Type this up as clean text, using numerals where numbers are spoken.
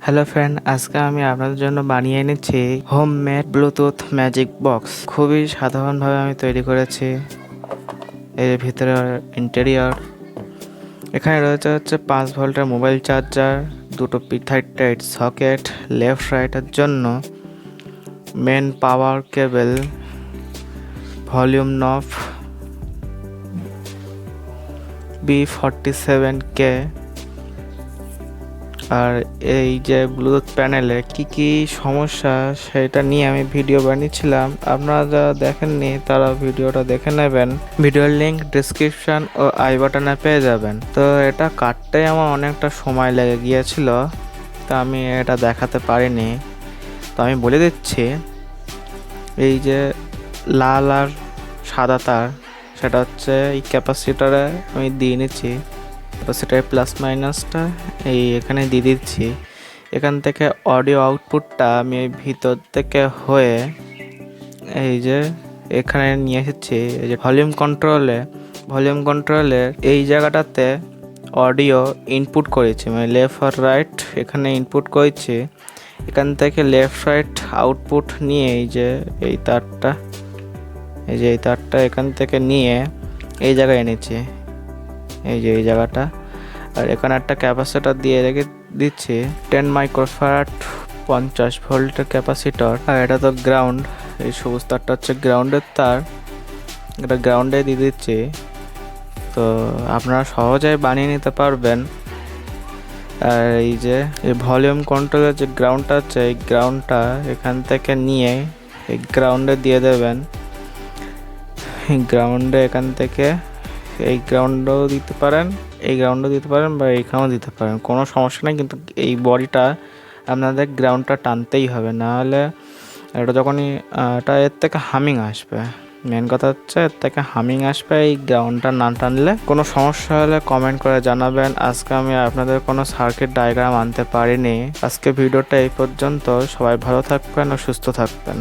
Hello friend, আজকে আমি আপনাদের জন্য বানিয়ে এনেছি হোমমেড ব্লুটুথ ম্যাজিক বক্স। খুবই সাধারণভাবে আমি তৈরি করেছি। এর ভিতরে ইন্টেরিয়র, এখানে রয়েছে 5 ভোল্টের মোবাইল চার্জার, দুটো P38 সকেট, লেফট রাইটের জন্য মেন পাওয়ার কেবল, ভলিউম নব, B47K। আর এই যে ব্লুটুথ প্যানেলে কি সমস্যা সেটা নিয়ে আমি ভিডিও বানিয়েছিলাম। আপনারা যারা দেখেননি তারা ভিডিওটা দেখে নেবেন। ভিডিওর লিংক ডিসক্রিপশন ও আই বাটনে পেয়ে যাবেন। তো এটা কাটতে আমার অনেকটা সময় লেগে গিয়েছিল, তো আমি এটা দেখাতে পারিনি। তো আমি বলে দিচ্ছি, এই যে লাল আর সাদা তার, সেটা হচ্ছে এই ক্যাপাসিটারে আমি দিয়ে নিচ্ছি। ক্যাপাসিটার প্লাস মাইনাসটা এখানে দিয়ে দিচ্ছি। এখান থেকে অডিও আউটপুটটা আমি ভিতর থেকে হয়ে এই যে এখানে নিয়ে এসেছি। এই যে ভলিউম কন্ট্রোলের এই জায়গাটাতে অডিও ইনপুট করেছি, মানে লেফট আর রাইট এখানে ইনপুট করেছি। এখান থেকে লেফট রাইট আউটপুট নিয়ে এই তারটা এখান থেকে নিয়ে এই জায়গায় এনেছি, এই জায়গাটা। আর এখানে একটা ক্যাপাসিটর দিয়ে রেখে দিচ্ছি 10 মাইক্রোফ্যারাড 50 ভোল্টের ক্যাপাসিটর। আর এটা তো গ্রাউন্ড, এই সবুজ তারটা হচ্ছে গ্রাউন্ডের তার, এটা গ্রাউন্ডে দিয়ে দিচ্ছি। তো আপনারা সহজেই বানিয়ে নিতে পারবেন। আর এই যে এই ভলিউম কন্ট্রোলের যে গ্রাউন্ডটা আছে, এই গ্রাউন্ডটা এখান থেকে নিয়ে এই গ্রাউন্ডে দিয়ে দেবেন। এই গ্রাউন্ডে এখান থেকে এই গ্রাউন্ডও দিতে পারেন, বা এইখানেও দিতে পারেন, কোনো সমস্যা নেই। কিন্তু এই বডিটা আপনাদের গ্রাউন্ডটা টানতেই হবে, না হলে এটা যখনই এটা এর থেকে হামিং আসবে। মেন কথা হচ্ছে এর থেকে হামিং আসবে এই গ্রাউন্ডটা না টানলে। কোনো সমস্যা হলে কমেন্ট করে জানাবেন। আজকে আমি আপনাদের কোনো সার্কিট ডায়াগ্রাম আনতে পারিনি। আজকে ভিডিওটা এই পর্যন্ত। সবাই ভালো থাকবেন ও সুস্থ থাকবেন।